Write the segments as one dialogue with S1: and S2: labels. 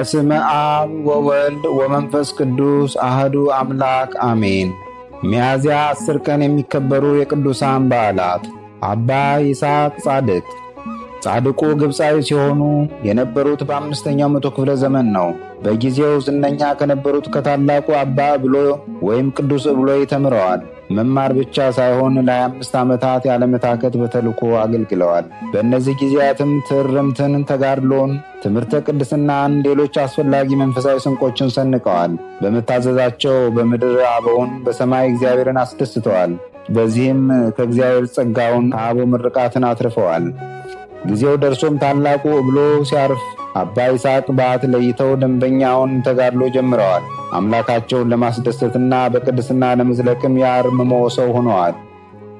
S1: በስመ አብ ወወልድ ወመንፈስ ቅዱስ አህዱ አምላክ አሜን። ሚያዝያ 10 ቀን የሚከበሩ የቅዱሳን በዓላት። አባ ይስሐቅ ጻድቅ። ጻድቁ ግብፃዊ ሲሆኑ የነበሩት በ5ኛው መቶ ክፍለ ዘመን ነው። በጊዜው ዝነኛ ከነበሩት ከታላቁ አባ ብሎ ወይም ቅዱስ ብሎ ተምረዋል። መማር ብቻ ሳይሆን ለ25 ዓመታት ያለመታከት በተልኮ አገልግለዋል። በእነዚህ ጊዜያትም ትርምትን፣ ተጋድሎን፣ ትምህርተ ቅድስናን፣ ሌሎች አስፈላጊ መንፈሳዊ ስንቆችን ሰንቀዋል። በመታዘዛቸው በምድር አበውን በሰማይ እግዚአብሔርን አስደስተዋል። በዚህም ከእግዚአብሔር ጸጋውን ከአበው ምርቃትን አትርፈዋል። ጊዜው ደርሶም ታላቁ ብሎ ሲያርፍ አባ ይስሐቅ በዓት ለይተው ደንበኛውን ተጋድሎ ጀምረዋል። አምላካቸውን ለማስደሰትና በቅድስና ለመዝለቅም የአርምሞ ሰው ሆነዋል።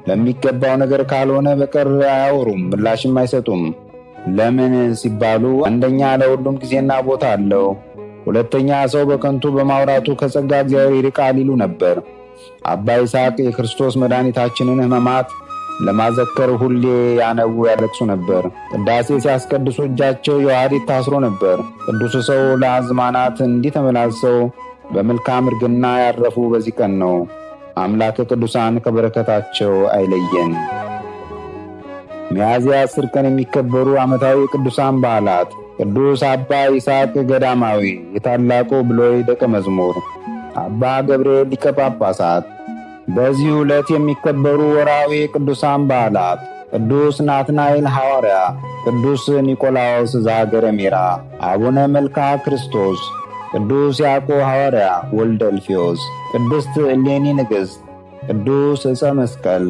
S1: ለሚገባው ነገር ካልሆነ በቀር አያወሩም፣ ምላሽም አይሰጡም። ለምን ሲባሉ አንደኛ ለሁሉም ጊዜና ቦታ አለው፣ ሁለተኛ ሰው በከንቱ በማውራቱ ከጸጋ እግዚአብሔር ይርቃል ይሉ ነበር። አባ ይስሐቅ የክርስቶስ መድኃኒታችንን ሕማማት ለማዘከር ሁሌ ያነቡ ያለቅሱ ነበር። ቅዳሴ ሲያስቀድሱ እጃቸው የዋዲት ታስሮ ነበር። ቅዱስ ሰው ለአዝማናት እንዲህ ተመላልሰው በመልካም እርግና ያረፉ በዚህ ቀን ነው። አምላከ ቅዱሳን ከበረከታቸው አይለየን። ሚያዝያ 10 ቀን የሚከበሩ ዓመታዊ ቅዱሳን በዓላት። ቅዱስ አባ ይስሐቅ ገዳማዊ የታላቁ ብሎይ ደቀ መዝሙር። አባ ገብርኤል ሊቀ ጳጳሳት። በዚህ ዕለት የሚከበሩ ወርሃዊ ቅዱሳን በዓላት። ቅዱስ ናትናኤል ሐዋርያ፣ ቅዱስ ኒቆላዎስ ዘሀገረ ሜራ፣ አቡነ መልክዓ ክርስቶስ፣ ቅዱስ ያዕቆብ ሐዋርያ ወልደ እልፍዮስ፣ ቅድስት እሌኒ ንግሥት፣ ቅዱስ ዕፀ መስቀል፣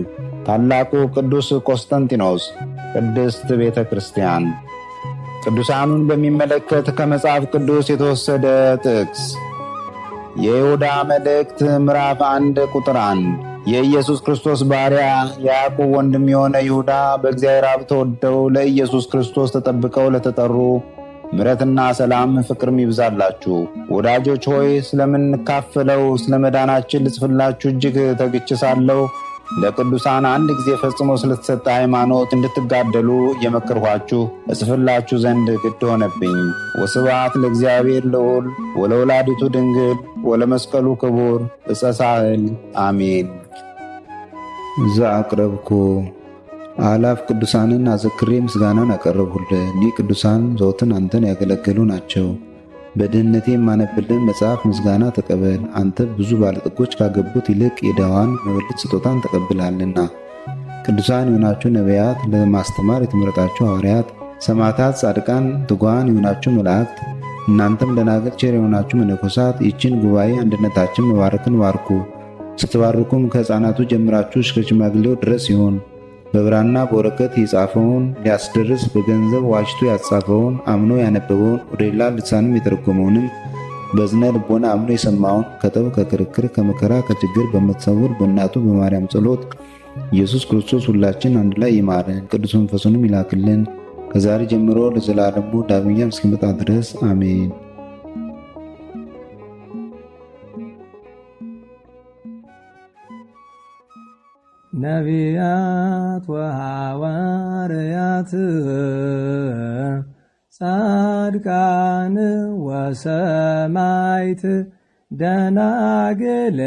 S1: ታላቁ ቅዱስ ቆስጠንጢኖስ፣ ቅድስት ቤተ ክርስቲያን። ቅዱሳኑን በሚመለከት ከመጽሐፍ ቅዱስ የተወሰደ ጥቅስ የይሁዳ መልእክት ምዕራፍ 1 ቁጥር 1 የኢየሱስ ክርስቶስ ባሪያ የያዕቆብ ወንድም የሆነ ይሁዳ በእግዚአብሔር አብ ተወደው ለኢየሱስ ክርስቶስ ተጠብቀው ለተጠሩ ምሕረትና ሰላም ፍቅርም ይብዛላችሁ። ወዳጆች ሆይ ስለምንካፈለው ስለ መዳናችን ልጽፍላችሁ እጅግ ተግቼ ሳለሁ ለቅዱሳን አንድ ጊዜ ፈጽሞ ስለተሰጠ ሃይማኖት እንድትጋደሉ እየመከርኋችሁ እጽፍላችሁ ዘንድ ግድ ሆነብኝ። ወስብሐት ለእግዚአብሔር ልዑል ወለወላዲቱ ድንግል ወለመስቀሉ ክቡር ዕፀ ሳህል አሜን። ዘአቅረብኩ አላፍ ቅዱሳንን አዘክሬ ምስጋናን አቀረብሁልህ። እኒህ ቅዱሳን ዘወትር አንተን ያገለገሉ ናቸው። በድህነቴ የማነብልን መጽሐፍ ምስጋና ተቀበል። አንተ ብዙ ባለጠጎች ካገቡት ይልቅ የድሃዋን መበለት ስጦታን ተቀብልሃልና። ቅዱሳን የሆናችሁ ነቢያት፣ ለማስተማር የተመረጣችሁ ሐዋርያት፣ ሰማዕታት፣ ጻድቃን፣ ትጉሃን የሆናችሁ መላእክት፣ እናንተም ደናግል ቸር የሆናችሁ መነኮሳት ይህችን ጉባኤ አንድነታችን መባረክን ባርኩ። ስትባርኩም ከሕፃናቱ ጀምራችሁ እስከ ሽማግሌው ድረስ ይሁን። በብራና በወረቀት የጻፈውን ሊያስደርስ በገንዘብ ዋጅቶ ያጻፈውን አምኖ ያነበበውን ወደ ሌላ ልሳንም የተረጎመውንም በዝነ ልቦና አምኖ የሰማውን ከጠብ ከክርክር ከመከራ ከችግር በምትሰውር በእናቱ በማርያም ጸሎት ኢየሱስ ክርስቶስ ሁላችን አንድ ላይ ይማረን፣ ቅዱስ መንፈሱንም ይላክልን ከዛሬ ጀምሮ ለዘላለሙ ዳግመኛም እስኪመጣ ድረስ አሜን።
S2: ነቢያት ወሐዋርያት ጻድቃን ወሰማዕት ደናግል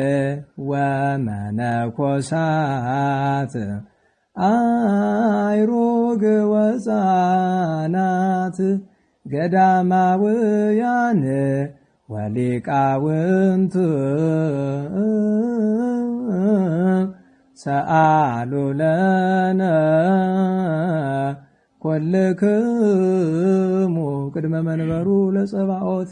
S2: ወመነኮሳት አይሩግ ወሕፃናት ገዳማውያን ወሊቃውንት ሰአሉ ለነ ኩልክሙ ቅድመ መንበሩ ለጸባኦት